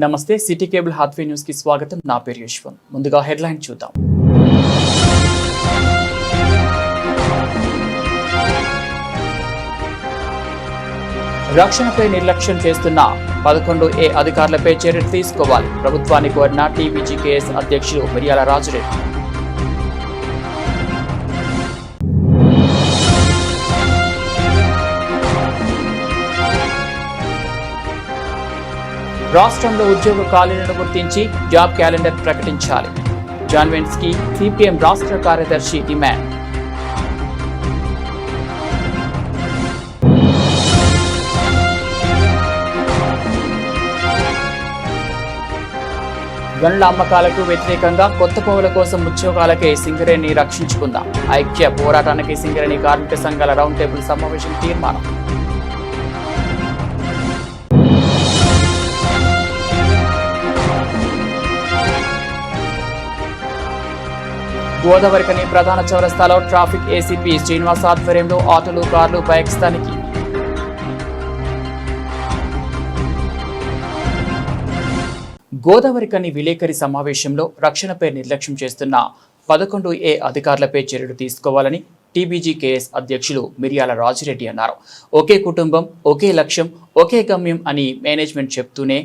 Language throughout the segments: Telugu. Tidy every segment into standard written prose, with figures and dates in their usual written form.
నమస్తే సిటీ కేబుల్ హాత్వే న్యూస్ కి స్వాగతం. నా పేరు యశ్వంత్. ముందుగా హెడ్లైన్ చూద్దాం. రక్షణపై నిర్లక్ష్యం చేస్తున్న 11A అధికారులపై చర్యలు తీసుకోవాలి. ప్రభుత్వాన్ని కోరిన టీబీజీకేఎస్ అధ్యక్షులు మిర్యాల రాజిరెడ్డి. రాష్ట్రంలో ఉద్యోగ ఖాళీలను గుర్తించి జాబ్ క్యాలెండర్ ప్రకటించాలి. జాన్వెన్స్ కి సిపిఎం రాష్ట్ర కార్యదర్శి డిమాండ్. గనుల అమ్మకాలకు వ్యతిరేకంగా కొత్త పౌరుల కోసం ఉద్యోగాలకే సింగరేణి రక్షించుకుందాం. ఐక్య పోరాటానికి సింగరేణి కార్మిక సంఘాల రౌండ్ టేబుల్ సమావేశం తీర్మానం. గోదావరికని ప్రధాన చౌరస్తాలో ట్రాఫిక్ ఏసీపీ శ్రీనివాస్ ఆధ్వర్యంలో ఆటోలు, కార్లు, బైక్స్ తనిఖీ. గోదావరికని విలేకరి సమావేశంలో రక్షణపై నిర్లక్ష్యం చేస్తున్న 11A అధికారులపై చర్యలు తీసుకోవాలని టీబీజీకేఎస్ అధ్యక్షులు మిర్యాల రాజిరెడ్డి అన్నారు. ఒకే కుటుంబం, ఒకే లక్ష్యం, ఒకే గమ్యం అని మేనేజ్మెంట్ చెప్తూనే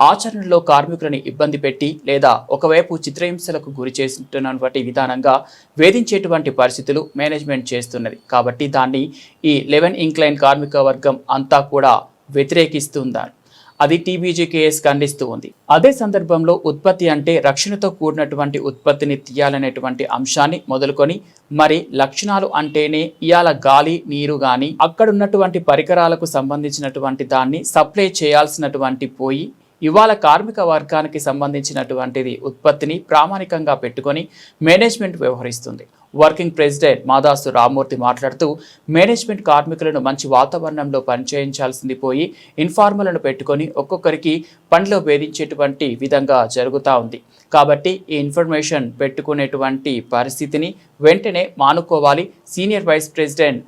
ఆచరణలో కార్మికులను ఇబ్బంది పెట్టి లేదా ఒకవైపు చిత్రహింసలకు గురి చేస్తున్నటువంటి విధానంగా వేధించేటువంటి పరిస్థితులు మేనేజ్మెంట్ చేస్తున్నది. కాబట్టి దాన్ని ఈ 11 ఇంక్లైన్ కార్మిక వర్గం అంతా కూడా వ్యతిరేకిస్తున్నారు. అది టీబీజీకేఎస్ ఖండిస్తూ ఉంది. అదే సందర్భంలో ఉత్పత్తి అంటే రక్షణతో కూడినటువంటి ఉత్పత్తిని తీయాలనేటువంటి అంశాన్ని మొదలుకొని మరి లక్షణాలు అంటేనే ఇయాల గాలి, నీరు గాని అక్కడున్నటువంటి పరికరాలకు సంబంధించినటువంటి దాన్ని సప్లై చేయాల్సినటువంటి పోయి ఇవాళ కార్మిక వర్గానికి సంబంధించినటువంటిది ఉత్పత్తిని ప్రామాణికంగా పెట్టుకొని మేనేజ్మెంట్ వ్యవహరిస్తుంది. వర్కింగ్ ప్రెసిడెంట్ మాదాసు రామ్మూర్తి మాట్లాడుతూ మేనేజ్మెంట్ కార్మికులను మంచి వాతావరణంలో పనిచేయించాల్సింది పోయి ఇన్ఫార్మలను పెట్టుకొని ఒక్కొక్కరికి పనిలో వేధించేటువంటి విధంగా జరుగుతూ ఉంది. కాబట్టి ఈ ఇన్ఫర్మేషన్ పెట్టుకునేటువంటి పరిస్థితిని వెంటనే మానుకోవాలి. సీనియర్ వైస్ ప్రెసిడెంట్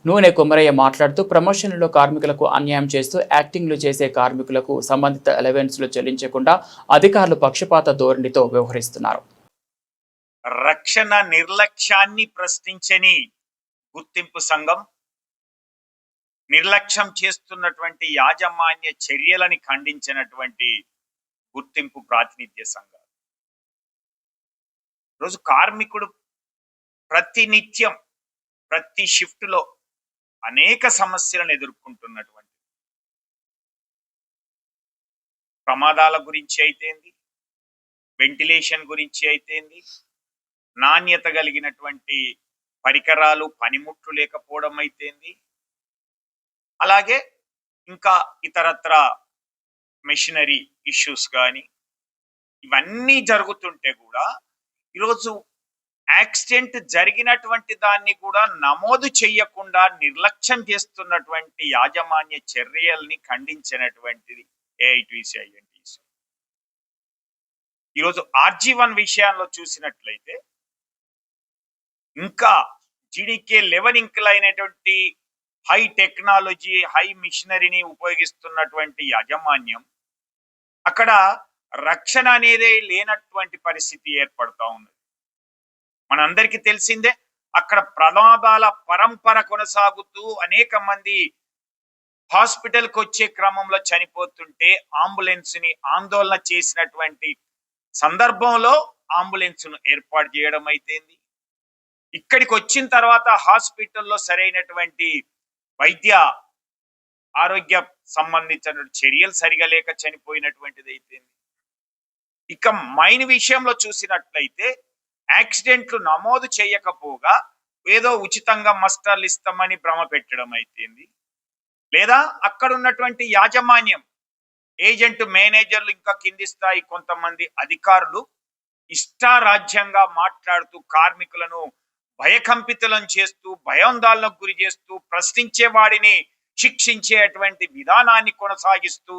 నూనె కొమరయ్య మాట్లాడుతూ ప్రమోషన్లలో కార్మికులకు అన్యాయం చేస్తూ యాక్టింగ్లు చేసే కార్మికులకు సంబంధిత అలవెన్స్లు చెల్లించకుండా అధికారులు పక్షపాత ధోరణితో వ్యవహరిస్తున్నారు. రక్షణ నిర్లక్ష్యాన్ని ప్రశ్నించని గుర్తింపు సంఘం, నిర్లక్ష్యం చేస్తున్నటువంటి యాజమాన్య చర్యలని ఖండించినటువంటి గుర్తింపు ప్రాతినిధ్య సంఘం. రోజు కార్మికుడు ప్రతినిత్యం ప్రతి షిఫ్ట్లో అనేక సమస్యలను ఎదుర్కొంటున్నటువంటి ప్రమాదాల గురించి అయితేంది, వెంటిలేషన్ గురించి అయితేంది, నాణ్యత కలిగినటువంటి పరికరాలు, పనిముట్లు లేకపోవడం అయితేంది, అలాగే ఇంకా ఇతరత్ర మెషినరీ ఇష్యూస్ కానీ ఇవన్నీ జరుగుతుంటే కూడా ఈరోజు యాక్సిడెంట్ జరిగినటువంటి దాన్ని కూడా నమోదు చేయకుండా నిర్లక్ష్యం చేస్తున్నటువంటి యాజమాన్య చర్యల్ని ఖండించినటువంటిది ఏఐటీసీ. ఈరోజు RG1 విషయాల్లో చూసినట్లయితే ఇంకా GDK 11 ఇంక్లైనటువంటి హై టెక్నాలజీ, హై మిషనరీని ఉపయోగిస్తున్నటువంటి యాజమాన్యం అక్కడ రక్షణ అనేది లేనటువంటి పరిస్థితి ఏర్పడుతూ ఉంది. మనందరికీ తెలిసిందే, అక్కడ ప్రమాదాల పరంపర కొనసాగుతూ అనేక మంది హాస్పిటల్కి వచ్చే క్రమంలో చనిపోతుంటే అంబులెన్స్ని ఆందోళన చేసినటువంటి సందర్భంలో అంబులెన్స్ను ఏర్పాటు చేయడం అయితేంది, ఇక్కడికి వచ్చిన తర్వాత హాస్పిటల్లో సరైనటువంటి వైద్య ఆరోగ్య సంబంధించిన చర్యలు సరిగా లేక చనిపోయినటువంటిది అయితేంది. ఇక మైన్ విషయంలో చూసినట్లయితే యాక్సిడెంట్లు నమోదు చేయకపోగా ఏదో ఉచితంగా మస్టర్లు ఇస్తామని భ్రమ పెట్టడం అయితేంది, లేదా అక్కడ ఉన్నటువంటి యాజమాన్యం, ఏజెంట్, మేనేజర్లు, ఇంకా కింది స్థాయి కొంతమంది అధికారులు ఇష్టారాజ్యంగా మాట్లాడుతూ కార్మికులను భయకంపితులను చేస్తూ, భయాందోళనకు గురి చేస్తూ, ప్రశ్నించే వాడిని శిక్షించేటువంటి విధానాన్ని కొనసాగిస్తూ,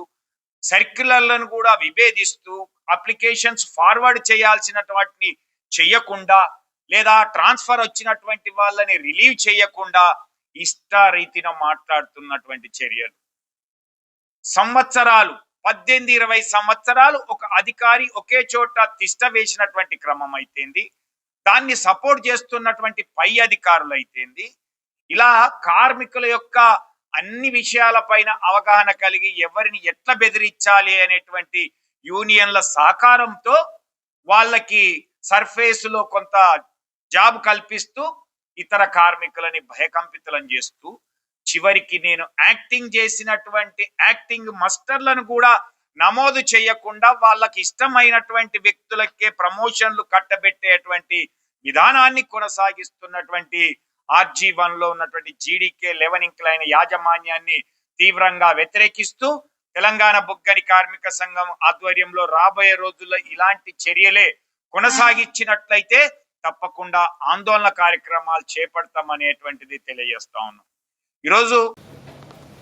సర్క్యులర్లను కూడా విభేదిస్తూ, అప్లికేషన్స్ ఫార్వర్డ్ చేయాల్సిన వాటిని చెయ్యకుండా, లేదా ట్రాన్స్ఫర్ వచ్చినటువంటి వాళ్ళని రిలీవ్ చేయకుండా ఇష్టారీతిన మాట్లాడుతున్నటువంటి చర్యలు. సంవత్సరాలు 18-20 సంవత్సరాలు ఒక అధికారి ఒకే చోట తిష్ట వేసినటువంటి క్రమం అయితేంది, దాన్ని సపోర్ట్ చేస్తున్నటువంటి పై అధికారులు అయితేంది, ఇలా కార్మికుల యొక్క అన్ని విషయాలపైన అవగాహన కలిగి ఎవరిని ఎట్లా బెదిరించాలి అనేటువంటి యూనియన్ల సహకారంతో వాళ్ళకి సర్ఫేస్ లో కొంత జాబ్ కల్పిస్తూ ఇతర కార్మికులని భయకంపితులను చేస్తూ చివరికి నేను యాక్టింగ్ చేసినటువంటి యాక్టింగ్ మాస్టర్లను కూడా నమోదు చేయకుండా వాళ్ళకి ఇష్టమైనటువంటి వ్యక్తులకే ప్రమోషన్లు కట్టబెట్టేటువంటి విధానాన్ని కొనసాగిస్తున్నటువంటి RG1 లో ఉన్నటువంటి GDK 11 ఇంక్లైన్ యాజమాన్యాన్ని తీవ్రంగా వ్యతిరేకిస్తూ తెలంగాణ బొగ్గని కార్మిక సంఘం ఆధ్వర్యంలో రాబోయే రోజుల్లో ఇలాంటి చర్యలే కొనసాగించినట్లయితే తప్పకుండా ఆందోళన కార్యక్రమాలు చేపడతామనేటువంటిది తెలియజేస్తా ఉన్నాం. ఈరోజు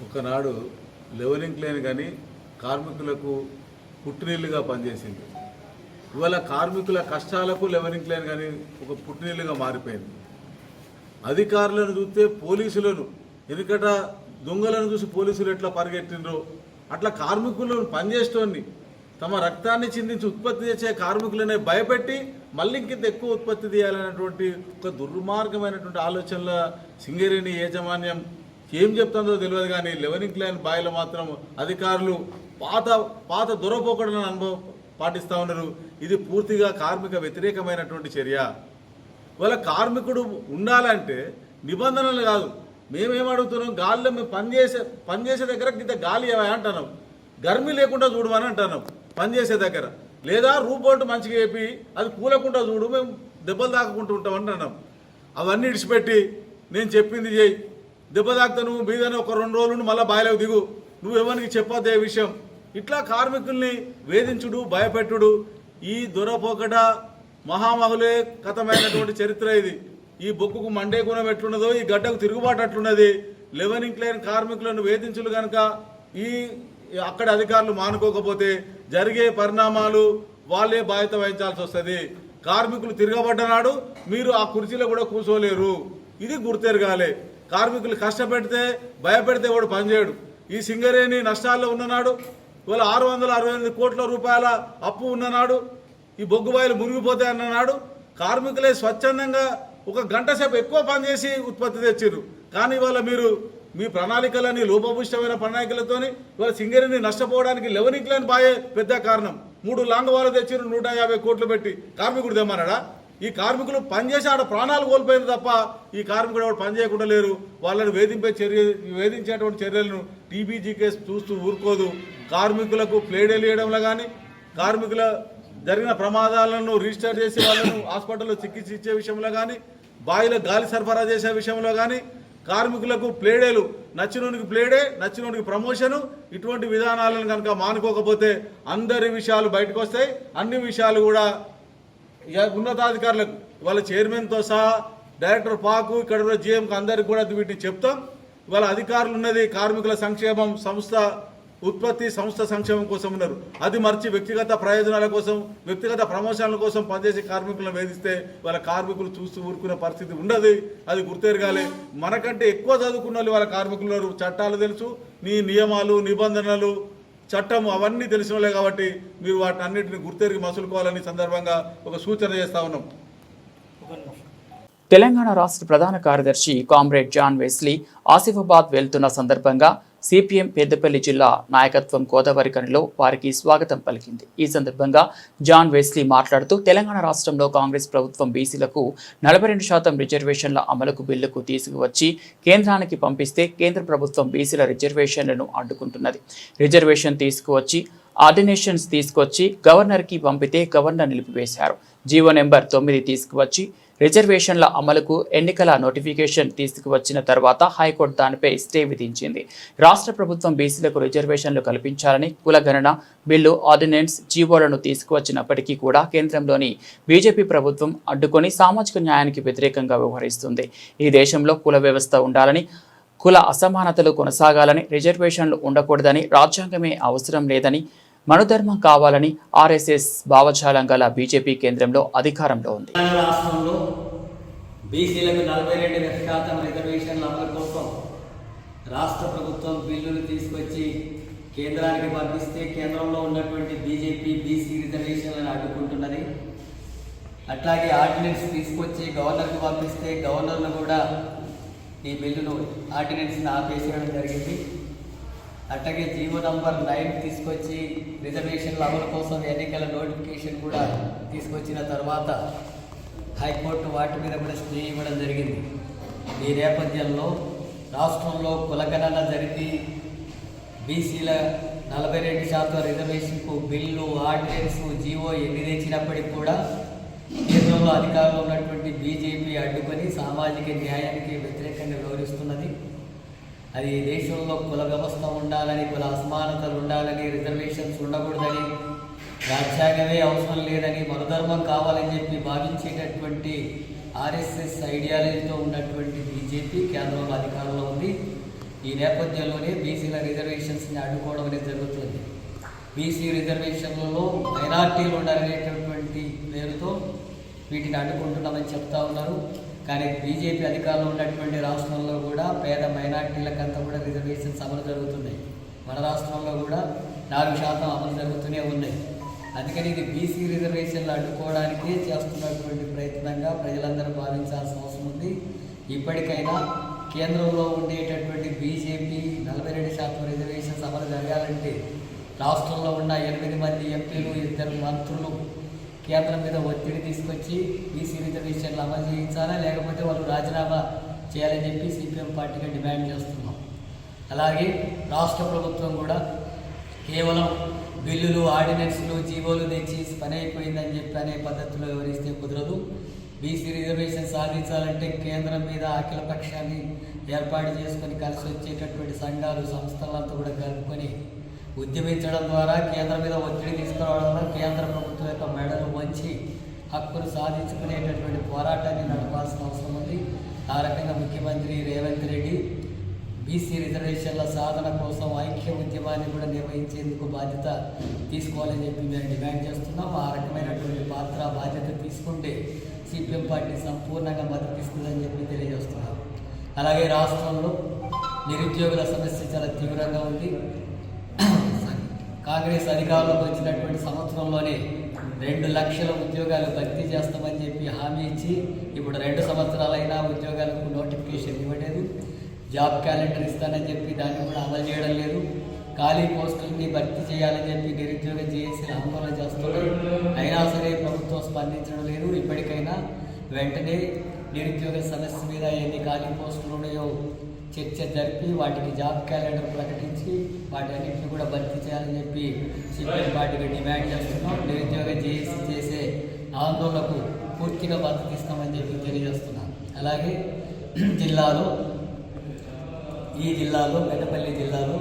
ఒకనాడు 11 ఇంక్లైన్ కానీ కార్మికులకు పుట్టినీళ్ళుగా పనిచేసింది. ఇవాళ కార్మికుల కష్టాలకు 11 ఇంక్లైన్ కానీ ఒక పుట్టినీళ్ళుగా మారిపోయింది. అధికారులను చూస్తే పోలీసులను, ఎందుకట దొంగలను చూసి పోలీసులు ఎట్లా పరిగెట్టిండ్రో అట్లా కార్మికులను పనిచేస్తోంది తమ రక్తాన్ని చిందించి ఉత్పత్తి చేసే కార్మికులనే భయపెట్టి మళ్ళీ ఇంకింత ఎక్కువ ఉత్పత్తి చేయాలనేటువంటి ఒక దుర్మార్గమైనటువంటి ఆలోచనల సింగరేణి యాజమాన్యం ఏం చెప్తుందో తెలియదు. కానీ 11 ఇంక్లైన్ బాయిలో మాత్రం అధికారులు పాత దొరపోకడలను అనుభవం పాటిస్తూ ఉన్నారు. ఇది పూర్తిగా కార్మిక వ్యతిరేకమైనటువంటి చర్య. వాళ్ళ కార్మికుడు ఉండాలంటే నిబంధనలు కాదు, మేమేం అడుగుతున్నాం, గాలిలో మేము పనిచేసే దగ్గర ఇంత గాలి అంటున్నాం, గర్మి లేకుండా చూడమని అంటున్నాం పనిచేసే దగ్గర, లేదా రూపోటు మంచిగా చెప్పి అది కూలకుండా చూడు, మేము దెబ్బలు తాకుంటూ ఉంటాం అంటున్నాం. అవన్నీ ఇడిచిపెట్టి నేను చెప్పింది చేయి, దెబ్బ తాకుతా నువ్వు మీదనే ఒక 2 రోజులు మళ్ళీ బాయిలోకి దిగు, నువ్వు ఎవరికి చెప్పొద్దే విషయం, ఇట్లా కార్మికుల్ని వేధించుడు భయపెట్టుడు ఈ దొరపోకట మహామహులే కథమైనటువంటి చరిత్ర ఇది. ఈ బొక్కుకు మండే గుణం ఎట్లున్నదో ఈ గడ్డకు తిరుగుబాటు అట్లున్నది. 11 ఇంక్లైన్ కార్మికులను వేధించులు కనుక ఈ అక్కడ అధికారులు మానుకోకపోతే జరిగే పరిణామాలు వాళ్ళే బాధ్యత వహించాల్సి వస్తుంది. కార్మికులు తిరగబడ్డనాడు మీరు ఆ కుర్చీలో కూడా కూర్చోలేరు, ఇది గుర్తెరగాలి. కార్మికులు కష్టపెడితే భయపెడితే వాడు పనిచేయడు. ఈ సింగరేణి నష్టాల్లో ఉన్ననాడు, ఇవాళ 668 కోట్ల రూపాయల అప్పు ఉన్ననాడు, ఈ బొగ్గుబాయిలు మునిగిపోతాయి అన్ననాడు కార్మికులే స్వచ్ఛందంగా 1 గంట సేపు ఎక్కువ పనిచేసి ఉత్పత్తి తెచ్చిర్రు. కానీ ఇవాళ మీరు మీ ప్రణాళికలని లోపభూష్టమైన ప్రణాళికలతోని ఇవాళ సింగరేణి నష్టపోవడానికి 11 ఇంక్లైన్ బాయే పెద్ద కారణం. 3 లాంగవాలు తెచ్చిర్రు 150 కోట్లు పెట్టి, కార్మికుడు తెమ్మన్నాడా? ఈ కార్మికులు పనిచేసి ఆడ ప్రాణాలు కోల్పోయింది తప్ప ఈ కార్మికుడు ఎవరు పని చేయకుండా లేరు. వాళ్ళని వేధించేటువంటి చర్యలను TBGK చూస్తూ ఊరుకోదు. కార్మికులకు ప్లేడేలు వేయడంలో కానీ, కార్మికుల జరిగిన ప్రమాదాలను రిజిస్టర్ చేసి వాళ్ళను హాస్పిటల్లో చికిత్స ఇచ్చే విషయంలో కానీ, బావిలో గాలి సరఫరా చేసే విషయంలో కానీ, కార్మికులకు ప్లేడేలు, నచ్చినోనికి ప్లేడే, నచ్చినోనికి ప్రమోషను, ఇటువంటి విధానాలను కనుక మానుకోకపోతే అందరి విషయాలు బయటకు వస్తాయి. అన్ని విషయాలు కూడా ఉన్నతాధికారులకు వాళ్ళ చైర్మన్తో సహా డైరెక్టర్ పాకు ఇక్కడ కూడా GMకు అందరికి కూడా వీటిని చెప్తాం. ఇవాళ అధికారులు ఉన్నది కార్మికుల సంక్షేమం సంస్థ ఉత్పత్తి సంస్థ సంక్షేమం కోసం ఉన్నారు. అది మర్చి వ్యక్తిగత ప్రయోజనాల కోసం, వ్యక్తిగత ప్రమోషన్ల కోసం పనిచేసే కార్మికులను వేధిస్తే వాళ్ళ కార్మికులు చూస్తూ ఊరుకునే పరిస్థితి ఉండదు. అది గుర్తెరగాలి. మనకంటే ఎక్కువ చదువుకున్న వాళ్ళు వాళ్ళ కార్మికులు చట్టాలు తెలుసు, నియమాలు నిబంధనలు చట్టం అవన్నీ తెలిసినలే కాబట్టి మీరు వాటిని అన్నింటిని గుర్తెరిగి మసులుకోవాలని సందర్భంగా ఒక సూచన చేస్తా ఉన్నాం. తెలంగాణ రాష్ట్ర ప్రధాన కార్యదర్శి కామ్రేడ్ జాన్ వెస్లీ ఆసిఫాబాద్ వెళ్తున్న సందర్భంగా CPM పెద్దపల్లి జిల్లా నాయకత్వం గోదావరి కనిలో వారికి స్వాగతం పలికింది. ఈ సందర్భంగా జాన్ వెస్లీ మాట్లాడుతూ తెలంగాణ రాష్ట్రంలో కాంగ్రెస్ ప్రభుత్వం బీసీలకు 42% రిజర్వేషన్ల అమలుకు బిల్లుకు తీసుకువచ్చి కేంద్రానికి పంపిస్తే కేంద్ర ప్రభుత్వం బీసీల రిజర్వేషన్లను అడ్డుకుంటున్నది. రిజర్వేషన్ తీసుకువచ్చి ఆర్డినేషన్స్ తీసుకొచ్చి గవర్నర్కి పంపితే గవర్నర్ నిలిపివేశారు. జీవో నెంబర్ 9 తీసుకువచ్చి రిజర్వేషన్ల అమలుకు ఎన్నికల నోటిఫికేషన్ తీసుకువచ్చిన తర్వాత హైకోర్టు దానిపై స్టే విధించింది. రాష్ట్ర ప్రభుత్వం బీసీలకు రిజర్వేషన్లు కల్పించాలని కులగణన బిల్లు ఆర్డినెన్స్ జీవోలను తీసుకువచ్చినప్పటికీ కూడా కేంద్రంలోని బీజేపీ ప్రభుత్వం అడ్డుకొని సామాజిక న్యాయానికి వ్యతిరేకంగా వ్యవహరిస్తుంది. ఈ దేశంలో కుల వ్యవస్థ ఉండాలని, కుల అసమానతలు కొనసాగాలని, రిజర్వేషన్లు ఉండకూడదని, రాజ్యాంగమే అవసరం లేదని, మనుధర్మం కావాలని RSS భావజాలం గల బీజేపీ కేంద్రంలో అధికారంలో ఉంది. రాష్ట్రంలో బీసీలకు 42% రిజర్వేషన్ల అమలు కోసం రాష్ట్ర ప్రభుత్వం బిల్లులు తీసుకొచ్చి కేంద్రానికి పంపిస్తే కేంద్రంలో ఉన్నటువంటి బీజేపీ బీసీ రిజర్వేషన్లను అడ్డుకుంటున్నది. అట్లాగే ఆర్డినెన్స్ తీసుకొచ్చి గవర్నర్కి పంపిస్తే గవర్నర్ను కూడా ఈ బిల్లును ఆర్డినెన్స్ని ఆపేసేయడం జరిగింది. అట్లాగే జీవో నంబర్ 9 తీసుకొచ్చి రిజర్వేషన్ల అమలు కోసం ఎన్నికల నోటిఫికేషన్ కూడా తీసుకొచ్చిన తర్వాత హైకోర్టు వాటి మీద కూడా స్టే ఇవ్వడం జరిగింది. ఈ నేపథ్యంలో రాష్ట్రంలో కులగణన జరిపి బీసీల 42% రిజర్వేషన్కు బిల్లు, ఆర్డినెన్స్, జీవో ఎన్ని తెచ్చినప్పటికీ కూడా కేంద్రంలో అధికారంలో ఉన్నటువంటి బీజేపీ అడ్డుకొని సామాజిక న్యాయానికి వ్యతిరేకంగా వ్యవహరిస్తున్నది. అది దేశంలో కుల వ్యవస్థ ఉండాలని, కుల అసమానతలు ఉండాలని, రిజర్వేషన్స్ ఉండకూడదని, రాజ్యాంగమే అవసరం లేదని, మనధర్మం కావాలని చెప్పి భావించేటటువంటి ఆర్ఎస్ఎస్ ఐడియాలజీతో ఉన్నటువంటి బీజేపీ కేంద్రంలో అధికారంలో ఉంది. ఈ నేపథ్యంలోనే బీసీల రిజర్వేషన్స్ని అడ్డుకోవడం అనేది జరుగుతుంది. బీసీ రిజర్వేషన్లలో మైనార్టీలు ఉండాలనేటటువంటి పేరుతో వీటిని అడ్డుకుంటున్నామని చెప్తా ఉన్నారు. కానీ బీజేపీ అధికారంలో ఉన్నటువంటి రాష్ట్రంలో కూడా పేద మైనార్టీలకంతా కూడా రిజర్వేషన్స్ అమలు జరుగుతున్నాయి. మన రాష్ట్రంలో కూడా 4% అమలు జరుగుతూనే ఉన్నాయి. అందుకని ఇది బీసీ రిజర్వేషన్లు అడ్డుకోవడానికే చేస్తున్నటువంటి ప్రయత్నంగా ప్రజలందరూ భావించాల్సిన అవసరం ఉంది. ఇప్పటికైనా కేంద్రంలో ఉండేటటువంటి బీజేపీ 42% రిజర్వేషన్స్ అమలు జరగాలంటే రాష్ట్రంలో ఉన్న 8 మంది ఎంపీలు, 2 మంత్రులు కేంద్రం మీద ఒత్తిడి తీసుకొచ్చి బీసీ రిజర్వేషన్లు అమలు చేయించాలా, లేకపోతే వాళ్ళు రాజీనామా చేయాలని చెప్పి సిపిఎం పార్టీగా డిమాండ్ చేస్తున్నాం. అలాగే రాష్ట్ర ప్రభుత్వం కూడా కేవలం బిల్లులు, ఆర్డినెన్స్లు, జీవోలు తెచ్చి పని అయిపోయిందని చెప్పి అనే పద్ధతిలో వివరిస్తే కుదరదు. బీసీ రిజర్వేషన్ సాధించాలంటే కేంద్రం మీద అఖిల పక్షాన్ని ఏర్పాటు చేసుకొని కలిసి వచ్చేటటువంటి సంఘాలు, సంస్థలంతా కూడా కలుపుకొని ఉద్యమించడం ద్వారా కేంద్రం మీద ఒత్తిడి తీసుకురావడం ద్వారా కేంద్ర ప్రభుత్వం యొక్క మెడలు వంచి హక్కును సాధించుకునేటటువంటి పోరాటాన్ని నడపాల్సిన అవసరం ఉంది. ఆ రకంగా ముఖ్యమంత్రి రేవంత్ రెడ్డి బీసీ రిజర్వేషన్ల సాధన కోసం ఐక్య ఉద్యమాన్ని కూడా నిర్వహించేందుకు బాధ్యత తీసుకోవాలని చెప్పి మేము డిమాండ్ చేస్తున్నాం. ఆ రకమైనటువంటి పాత్ర, బాధ్యత తీసుకుంటే సిపిఎం పార్టీ సంపూర్ణంగా మద్దతు ఇస్తుందని చెప్పి తెలియజేస్తున్నాం. అలాగే రాష్ట్రంలో నిరుద్యోగుల సమస్య చాలా తీవ్రంగా ఉంది. కాంగ్రెస్ అధికారంలోకి వచ్చినటువంటి సంవత్సరంలోనే 2 లక్షల ఉద్యోగాలు భర్తీ చేస్తామని చెప్పి హామీ ఇచ్చి ఇప్పుడు 2 సంవత్సరాలైనా ఉద్యోగాలకు నోటిఫికేషన్ ఇవ్వలేదు. జాబ్ క్యాలెండర్ ఇస్తానని చెప్పి దాన్ని కూడా అమలు చేయడం లేదు. ఖాళీ పోస్టుల్ని భర్తీ చేయాలని చెప్పి నిరుద్యోగ జేఏసీలు ఆందోళన చేస్తున్నారు. అయినా సరే ప్రభుత్వం స్పందించడం లేదు. ఇప్పటికైనా వెంటనే నిరుద్యోగ సమస్య మీద ఎన్ని ఖాళీ పోస్టులు ఉన్నాయో చర్చ జరిపి వాటికి జాబ్ క్యాలెండర్ ప్రకటించి వాటి అన్నింటినీ కూడా భర్తీ చేయాలని చెప్పి సిపిఎం పార్టీగా డిమాండ్ చేస్తున్నాం. నిరుద్యోగ జేఏసీ చేసే ఆందోళనకు పూర్తిగా మద్దతు ఇస్తామని చెప్పి తెలియజేస్తున్నాం. అలాగే ఈ జిల్లాలో పెద్దపల్లి జిల్లాలో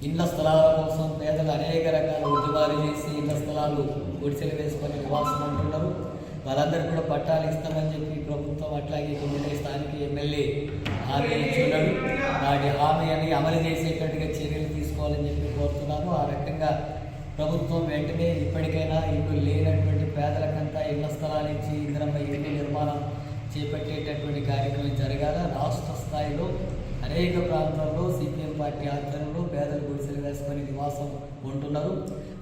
ఇళ్ల స్థలాల కోసం పేదలు అనేక రకాల ఉద్యమాలు చేసి ఇళ్ల స్థలాలు గుడిసెలు వేసుకొని నివాసం ఉంటున్నారు. వాళ్ళందరికీ కూడా పట్టాలు ఇస్తామని చెప్పి ప్రభుత్వం అట్లాగే కొన్ని స్థానిక ఎమ్మెల్యే హామీ ఇచ్చున్నాడు. వాటి హామీని అమలు చేసేటట్టుగా చర్యలు తీసుకోవాలని చెప్పి కోరుతున్నాను. ఆ రకంగా ప్రభుత్వం వెంటనే ఇప్పటికైనా ఇల్లు లేనటువంటి పేదలకంతా ఇళ్ల స్థలాలు ఇచ్చి ఇందిరమ్మ ఇల్లు నిర్మాణం చేపట్టేటటువంటి కార్యక్రమం జరగాల. రాష్ట్ర స్థాయిలో అనేక ప్రాంతాల్లో సిపిఎం పార్టీ ఆధ్వర్యంలో పేదలు గుడిసెలు వేసుకొని నివాసం ఉంటున్నారు.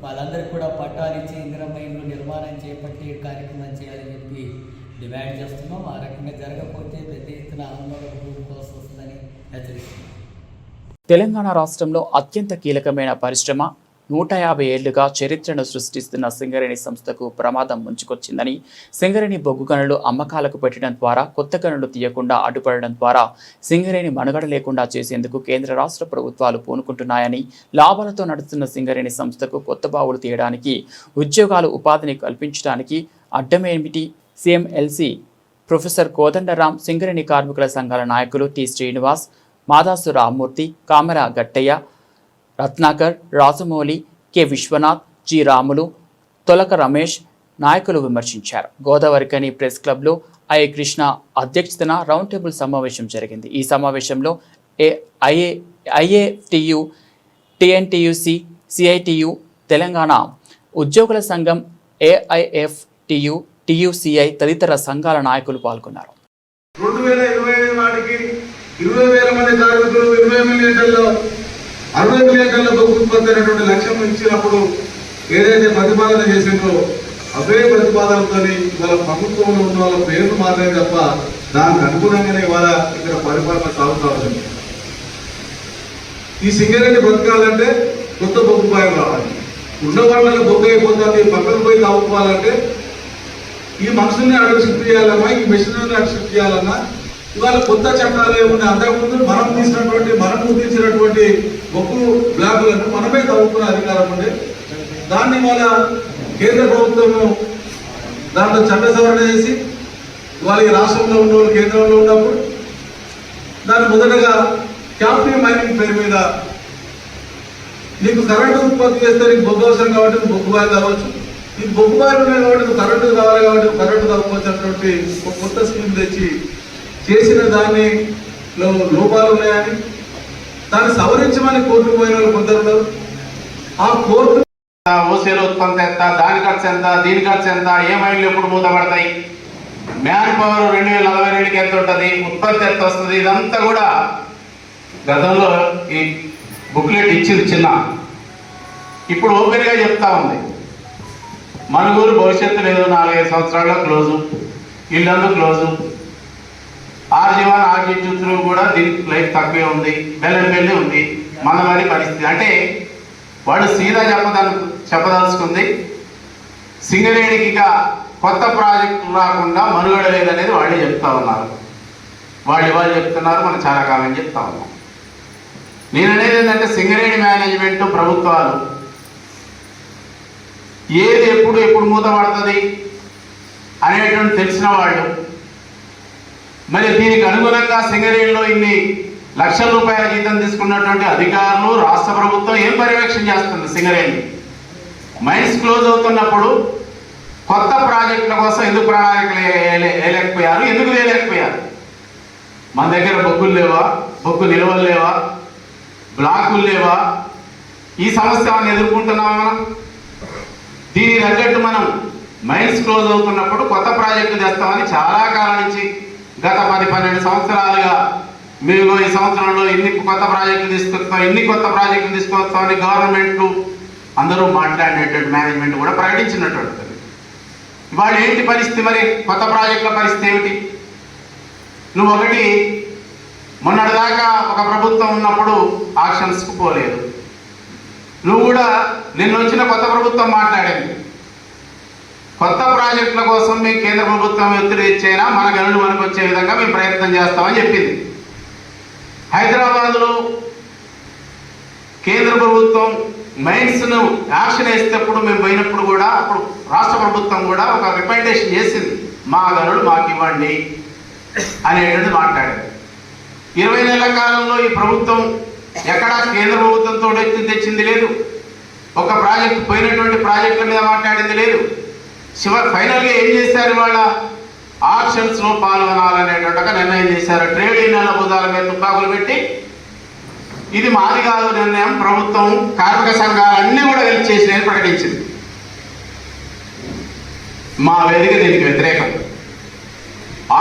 వాళ్ళందరికీ కూడా పట్టాలు ఇచ్చి ఇందిరమ్మ ఇల్లు నిర్మాణం చేపట్టి కార్యక్రమం చేయాలని చెప్పి డిమాండ్ చేస్తున్నాం. ఆ రకంగా జరగకపోతే పెద్ద ఎత్తున ఆందోళన కోసం వస్తుందని హెచ్చరిస్తున్నాం. తెలంగాణ రాష్ట్రంలో అత్యంత కీలకమైన పరిశ్రమ 150 ఏళ్లుగా చరిత్రను సృష్టిస్తున్న సింగరేణి సంస్థకు ప్రమాదం ముంచుకొచ్చిందని, సింగరేణి బొగ్గు గనులు అమ్మకాలకు పెట్టడం ద్వారా కొత్త గనులు తీయకుండా అడ్డుపడడం ద్వారా సింగరేణి మనుగడ లేకుండా చేసేందుకు కేంద్ర రాష్ట్ర ప్రభుత్వాలు పూనుకుంటున్నాయని, లాభాలతో నడుస్తున్న సింగరేణి సంస్థకు కొత్త బావులు తీయడానికి, ఉద్యోగాలు, ఉపాధిని కల్పించడానికి అడ్డమేమిటి? సిఎంఎల్సి ప్రొఫెసర్ కోదండరాం, సింగరేణి కార్మికుల సంఘాల నాయకులు T Srinivas, Madasu Rammurthy, Kamera Gattaiah, Ratnakar, Rajamouli, K Vishwanath, G Ramulu, Tolaka Ramesh నాయకులు విమర్శించారు. గోదావరికని ప్రెస్ క్లబ్లో ఐ కృష్ణ అధ్యక్షతన రౌండ్ టేబుల్ సమావేశం జరిగింది. ఈ సమావేశంలో ఐఏటియు, టిఎన్టీయూసి, సిఐటియు, తెలంగాణ ఉద్యోగుల సంఘం, ఏఐఎఫ్టియు, టియుసిఐ తదితర సంఘాల నాయకులు పాల్గొన్నారు. 2025 నాటికి 20,000 మంది కార్మికులు 20 మిలియన్లలో 60 మిలియన్ టన్నుల బొగ్గు ఉత్పత్తి అనేటువంటి లక్ష్యం ఇచ్చినప్పుడు ఏదైతే ప్రతిపాదన చేసిందో అవే ప్రతిపాదనతో ఇవాళ ప్రభుత్వంలో ఉన్న వాళ్ళ పేర్లు మాత్రమే తప్ప దానికి అనుగుణంగానే ఇవాళ ఇక్కడ పరిపాలన సాగుతా ఉంది. ఈ సింగరేణి బ్రతకాలంటే కొత్త బొగ్గు పాయం రావాలి. ఉన్న వాళ్ళకి బొగ్గు అయిపోతుంది, పక్కన పోయి తవ్వుకోవాలంటే ఈ మనుషుల్ని అటు షిఫ్ట్ చేయాలన్నా, ఈ మిషనరీని అటు షిఫ్ట్ చేయాలన్నా ఇవాళ కొత్త చట్టాలు ఏమున్నాయి. అంతకుముందు మనం గుర్తించినటువంటి బొగ్గు బ్లాకులను మనమే తవ్వుకునే అధికారం ఉండే. దాన్ని ఇవాళ కేంద్ర ప్రభుత్వము దాంట్లో చట్ట సవరణ చేసి ఇవాళ ఈ రాష్ట్రంలో ఉన్న వాళ్ళు కేంద్రంలో ఉన్నప్పుడు దాన్ని మొదటగా క్యాప్టివ్ మైనింగ్ పేరు మీద నీకు కరెంటు ఉత్పత్తి చేస్తే నీకు బొగ్గు అవసరం కాబట్టి నువ్వు బొగ్గు బావి కావచ్చు, నీకు బొగ్గు బావి ఉన్నాయి కాబట్టి నువ్వు కరెంటు కావాలి కాబట్టి కరెంటు తవ్వుకోవచ్చినటువంటి ఒక కొత్త స్కీమ్ తెచ్చి చేసిన దాన్ని లోపాలు ఉన్నాయని దాన్ని సవరించమని కోర్టుకు పోయిన వాళ్ళు కొందరు ఉన్నారు. ఆ కోర్టు ఓసీలో ఉత్పత్తి ఎంత, దాని ఖర్చు ఎంత, దీని ఖర్చు ఎంత, ఏ మైళ్ళు ఎప్పుడు మూతపడతాయి, మ్యాన్ పవర్ 2042కి ఎంత ఉంటుంది, ఉత్పత్తి ఎంత వస్తుంది, ఇదంతా కూడా గతంలో ఈ బుక్లెట్ ఇచ్చింది చిన్న. ఇప్పుడు ఓపెన్గా చెప్తా ఉంది. మనుగోలు భవిష్యత్తు లేదు, 4-5 సంవత్సరాల్లో క్లోజు, ఇల్లందు క్లోజు, ఆర్జీవన్ ఆర్జీచులు కూడా దీనికి లైఫ్ తక్కువే ఉంది, బెల్లంపల్లి ఉంది, మందమరి పరిస్థితి. అంటే వాడు సీదా చెప్పదలుచుకుంది సింగరేణికి ఇక కొత్త ప్రాజెక్టు రాకుండా మనుగడ లేదనేది వాళ్ళే చెప్తా ఉన్నారు. వాళ్ళు చెప్తున్నారు, మనం చాలా కాలం చెప్తా ఉన్నాం. నేను అనేది ఏంటంటే సింగరేణి మేనేజ్మెంట్ ప్రభుత్వాలు ఏది ఎప్పుడు మూత పడుతుంది అనేటువంటి తెలిసిన వాళ్ళు మరి దీనికి అనుగుణంగా సింగరేణిలో ఇన్ని లక్షల రూపాయల జీతం తీసుకున్నటువంటి అధికారులు రాష్ట్ర ప్రభుత్వం ఏం పర్యవేక్షణ చేస్తుంది? సింగరేణి మైన్స్ క్లోజ్ అవుతున్నప్పుడు కొత్త ప్రాజెక్టుల కోసం ఎందుకు ప్రణాళికలు వేయలేకపోయారు? ఎందుకు వేయలేకపోయారు? మన దగ్గర బొగ్గులు లేవా? బొగ్గు నిల్వలు లేవా? బ్లాకులు లేవా? ఈ సమస్య ఎదుర్కొంటున్నామా మనం? దీని తగ్గట్టు మనం మైన్స్ క్లోజ్ అవుతున్నప్పుడు కొత్త ప్రాజెక్టులు తెస్తామని చాలా కాలం నుంచి గత 10-12 సంవత్సరాలుగా మేము ఈ సంవత్సరంలో ఇన్ని కొత్త ప్రాజెక్టులు తీసుకొస్తామని గవర్నమెంట్ అందరూ మాట్లాడినటువంటి మేనేజ్మెంట్ కూడా ప్రకటించినటువంటిది. ఇవాళ ఏంటి పరిస్థితి? మరి కొత్త ప్రాజెక్టుల పరిస్థితి ఏమిటి? నువ్వు ఒకటి మొన్నటిదాకా ఒక ప్రభుత్వం ఉన్నప్పుడు ఆక్షన్స్కు పోలేదు. నువ్వు కూడా నిన్న వచ్చిన కొత్త ప్రభుత్వం మాట్లాడింది, కొత్త ప్రాజెక్టుల కోసం మేము కేంద్ర ప్రభుత్వం ఒత్తిడి ఇచ్చేనా మన గనులు మనకు వచ్చే విధంగా మేము ప్రయత్నం చేస్తామని చెప్పింది. హైదరాబాద్లో కేంద్ర ప్రభుత్వం మైన్స్ను యాక్షన్ వేసేటప్పుడు మేము పోయినప్పుడు కూడా అప్పుడు రాష్ట్ర ప్రభుత్వం కూడా ఒక రికమెండేషన్ చేసింది, మా గనులు మాకు ఇవ్వండి అనేటువంటిది మాట్లాడింది. 20 నెలల కాలంలో ఈ ప్రభుత్వం ఎక్కడా కేంద్ర ప్రభుత్వంతో తెచ్చింది లేదు, ఒక ప్రాజెక్టు పోయినటువంటి ప్రాజెక్టుల మీద మాట్లాడింది లేదు. ఫైనల్గా ఏం చేశారు? వాళ్ళ ఆక్షన్స్లో పాల్గొనాలనేటువంటి ఒక నిర్ణయం చేశారు. ట్రేడ్ యూనియన్ల భుజాల మీద తుపాకులు పెట్టి ఇది మాది కాదు నిర్ణయం, ప్రభుత్వం కార్మిక సంఘాలన్నీ కూడా కలిసి చేసినని ప్రకటించింది. మా వేదిక దీనికి వ్యతిరేకం,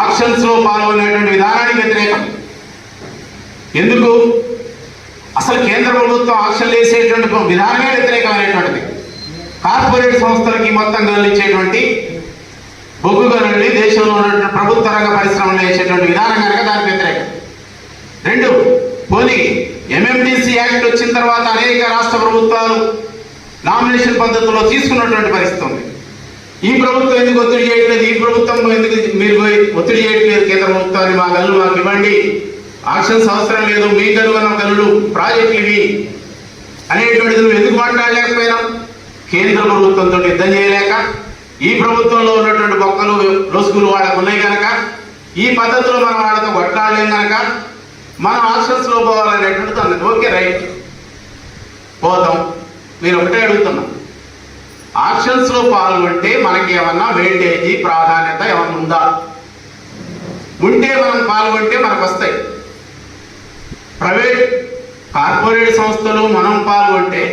ఆక్షన్స్లో పాల్గొనేటువంటి విధానానికి వ్యతిరేకం. ఎందుకు? అసలు కేంద్ర ప్రభుత్వం ఆక్షన్లు వేసేటువంటి విధానమే వ్యతిరేకమైనటువంటిది. కార్పొరేట్ సంస్థలకి మొత్తం గనులు ఇచ్చేటువంటి బొగ్గు గనుల్ని దేశంలో ఉన్నటువంటి ప్రభుత్వ రంగ పరిశ్రమలు వేసేటువంటి విధానం కనుక దానికి వ్యతిరేకం. 2, పోనీ MMDC యాక్ట్ వచ్చిన తర్వాత అనేక రాష్ట్ర ప్రభుత్వాలు నామినేషన్ పద్ధతిలో తీసుకున్నటువంటి పరిస్థితి ఉంది. ఈ ప్రభుత్వం ఎందుకు ఒత్తిడి చేయట్లేదు? ఈ ప్రభుత్వం ఎందుకు మీరు ఒత్తిడి చేయట్లేదు కేంద్ర ప్రభుత్వాన్ని? మా గనులు మాకు ఇవ్వండి, ఆక్షన్స్ అవసరం లేదు, మీ గనులు గనులు ప్రాజెక్టులు ఇవి అనేటువంటిది నువ్వు ఎందుకు మాట్లాడలేకపోయినావు? కేంద్ర ప్రభుత్వంతో యుద్ధం చేయలేక, ఈ ప్రభుత్వంలో ఉన్నటువంటి బొక్కలు లొసుగులు వాళ్ళకు ఉన్నాయి కనుక, ఈ పద్ధతిలో మనం వాళ్ళతో కొట్లాడలేం కనుక మనం ఆక్షన్స్లో పోవాలనేటువంటిది అన్నది. ఓకే, రైట్, పోతాం. మీరు ఒకటే అడుగుతున్నాం, ఆక్షన్స్లో పాల్గొంటే మనకి ఏమన్నా వెయిటేజీ ప్రాధాన్యత ఏమన్నా ఉందా? ఉంటే మనం పాల్గొంటే మనకు వస్తాయి. ప్రైవేట్ కార్పొరేట్ సంస్థలు మనం పాల్గొంటే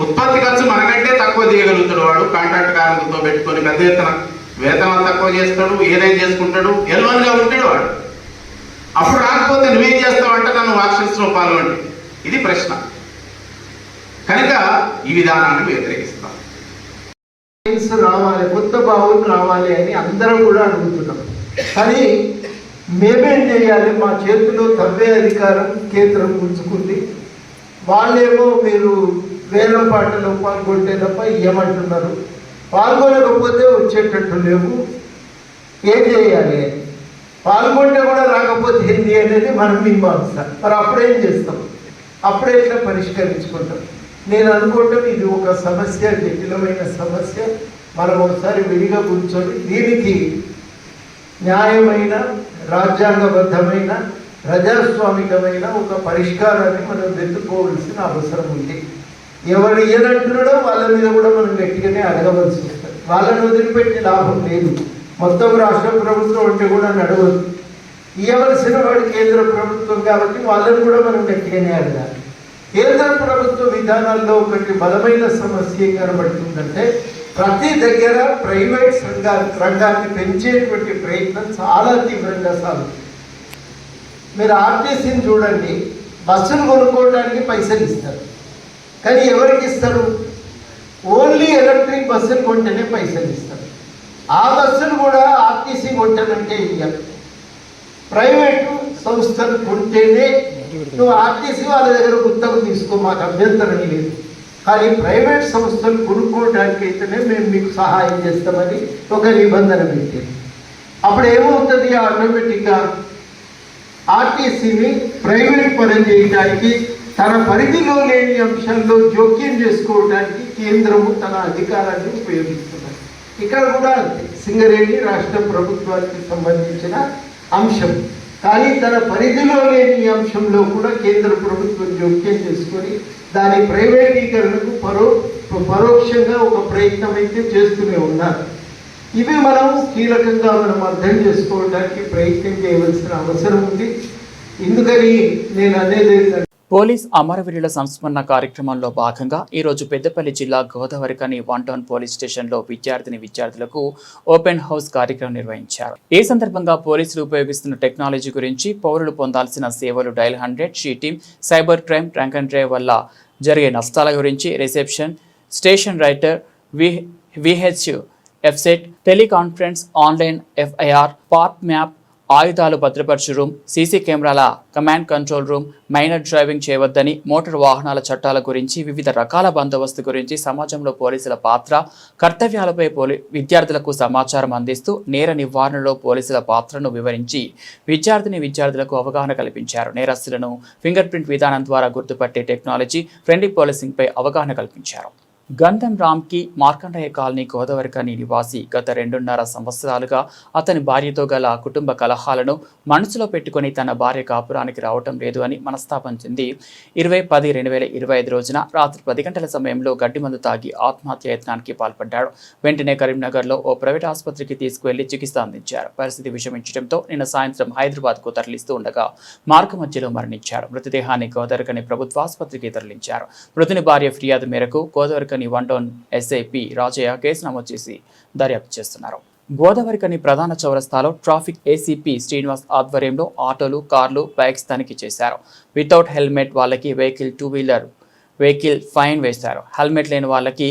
ఉత్పత్తి ఖర్చు మనకంటే తక్కువ తీయగలుగుతాడు వాడు. కాంట్రాక్ట్ కార్మికులతో పెట్టుకొని పెద్ద ఎత్తున వేతనాలు తక్కువ చేస్తాడు, ఏదైనా చేసుకుంటాడు, L1గా ఉంటాడు వాడు. అప్పుడు రాకపోతే నువ్వేం చేస్తావు అంటే నన్ను ఆక్షన్స్లో పాల్గొండి, ఇది ప్రశ్న. కనుక ఈ విధానాన్ని వ్యతిరేకిస్తాం. రావాలి, కొత్త బావులు రావాలి అని అందరం కూడా అడుగుతున్నాం. కానీ మేమేం చేయాలి? మా చేతిలో తవ్వే అధికారం కేంద్రం ఉంచుకుంది. వాళ్ళేమో మీరు వేలం పాటలో పాల్గొంటే తప్ప ఏమంటున్నారు, పాల్గొనకపోతే వచ్చేటట్టు లేవు, ఏం చేయాలి? పాల్గొంటే కూడా రాకపోతే ఏంటి అనేది మనం మీమాంస. మరి అప్పుడేం చేస్తాం? అప్పుడే ఎట్లా పరిష్కరించుకుంటాం? నేను అనుకుంటాం ఇది ఒక సమస్య, జటిలమైన సమస్య. మనం ఒకసారి విడిగా కూర్చొని దీనికి న్యాయమైన, రాజ్యాంగబద్ధమైన, ప్రజాస్వామికమైన ఒక పరిష్కారాన్ని మనం వెతుక్కోవలసిన అవసరం ఉంది. ఎవరు ఏదంటున్నాడో వాళ్ళ మీద కూడా మనం గట్టిగానే అడగవలసి వస్తుంది. వాళ్ళని వదిలిపెట్టి లాభం లేదు. మొత్తం రాష్ట్ర ప్రభుత్వం అంటే కూడా నడవదు. ఇవ్వవలసిన వాడు కేంద్ర ప్రభుత్వం కాబట్టి వాళ్ళని కూడా మనం గట్టిగానే అడగాలి. కేంద్ర ప్రభుత్వ విధానాల్లో ఒకటి బలమైన సమస్య కనబడుతుందంటే ప్రతి దగ్గర ప్రైవేట్ రంగాన్ని పెంచేటువంటి ప్రయత్నం చాలా తీవ్రంగా సాగుతుంది. మీరు ఆర్టీసీని చూడండి, బస్సులు కొనుక్కోవడానికి పైసలు ఇస్తారు, కానీ ఎవరికి ఇస్తారు? ఓన్లీ ఎలక్ట్రిక్ బస్సులు కొంటేనే పైసలు ఇస్తారు. ఆ బస్సులు కూడా ఆర్టీసీ కొంటానంటే ఇయ్యాలి. ప్రైవేటు సంస్థలు కొంటేనే నువ్వు ఆర్టీసీ వాళ్ళ దగ్గర గుత్తకు తీసుకో, మాకు అభ్యంతరం లేదు. కానీ ప్రైవేట్ సంస్థలు కొనుక్కోవడానికి అయితేనే మేము మీకు సహాయం చేస్తామని ఒక నిబంధన పెట్టింది. అప్పుడు ఏమవుతుంది? ఆటోమేటిక్గా ఆర్టీసీని ప్రైవేట్ పరం చేయడానికి, తన పరిధిలో లేని అంశాల్లో జోక్యం చేసుకోవడానికి కేంద్రము తన అధికారాన్ని ఉపయోగిస్తున్నారు. ఇక్కడ కూడా సింగరేణి రాష్ట్ర ప్రభుత్వానికి సంబంధించిన అంశం. కానీ తన పరిధిలో లేని అంశంలో కూడా కేంద్ర ప్రభుత్వం జోక్యం చేసుకొని దాని ప్రైవేటీకరణకు పరోక్షంగా ఒక ప్రయత్నం అయితే చేస్తూనే ఉన్నారు. ఇవి మనం కీలకంగా మనం అర్థం చేసుకోవడానికి ప్రయత్నం చేయవలసిన అవసరం ఉంది. ఎందుకని నేను అనేది పోలీస్ అమరవీరుల సంస్మరణ కార్యక్రమంలో భాగంగా ఈరోజు పెద్దపల్లి జిల్లా గోదావరికని 1 టౌన్ పోలీస్ స్టేషన్లో విద్యార్థులకు ఓపెన్ హౌస్ కార్యక్రమం నిర్వహించారు. ఈ సందర్భంగా పోలీసులు ఉపయోగిస్తున్న టెక్నాలజీ గురించి, పౌరులు పొందాల్సిన సేవలు, డయల్ 100, షీటింగ్, cyber crime, drunk and drive వల్ల జరిగే నష్టాల గురించి, reception, station writer, VH F set, teleconference, online FIR, part map, ఆయుధాలు భద్రపరచు రూమ్, సీసీ కెమెరాల command control room, minor driving చేయవద్దని, మోటార్ వాహనాల చట్టాల గురించి, వివిధ రకాల బందోబస్తు గురించి, సమాజంలో పోలీసుల పాత్ర, కర్తవ్యాలపై విద్యార్థులకు సమాచారం అందిస్తూ నేర నివారణలో పోలీసుల పాత్రను వివరించి విద్యార్థులకు అవగాహన కల్పించారు. నేరస్తులను ఫింగర్ ప్రింట్ విధానం ద్వారా గుర్తుపట్టే టెక్నాలజీ, ఫ్రెండ్లీ పోలీసింగ్పై అవగాహన కల్పించారు. గంధం రామ్కి మార్కండయ్య కాలనీ గోదావరికని నివాసి గత 2.5 సంవత్సరాలుగా అతని భార్యతో గల కుటుంబ కలహాలను మనసులో పెట్టుకుని తన భార్య కాపురానికి రావటం లేదు అని మనస్తాపం చెంది 20/10/2025 రోజున రాత్రి 10 గంటల సమయంలో గడ్డి మందు తాగి ఆత్మహత్య యత్నానికి పాల్పడ్డాడు. వెంటనే కరీంనగర్లో ఓ ప్రైవేట్ ఆసుపత్రికి తీసుకువెళ్లి చికిత్స అందించారు. పరిస్థితి విషమించడంతో నిన్న సాయంత్రం హైదరాబాద్కు తరలిస్తూ ఉండగా మార్గ మధ్యలో మరణించారు. మృతదేహాన్ని గోదావరికని ప్రభుత్వ ఆసుపత్రికి తరలించారు. మృతుని భార్య ఫిర్యాదు మేరకు గోదావరికని 1 టౌన్ ఎస్ఐపి రాజయ్య కేసు నమోదు చేసి దర్యాప్తు చేస్తున్నారు. గోదావరికని ప్రధాన చౌరస్తాలో ట్రాఫిక్ ఏసీపీ శ్రీనివాస్ ఆధ్వర్యంలో ఆటోలు, కార్లు, బైక్స్ తనిఖీ చేశారు. వితౌట్ హెల్మెట్ వాళ్ళకి టూ వీలర్ వెహికల్ ఫైన్ వేశారు. హెల్మెట్ లేని వాళ్ళకి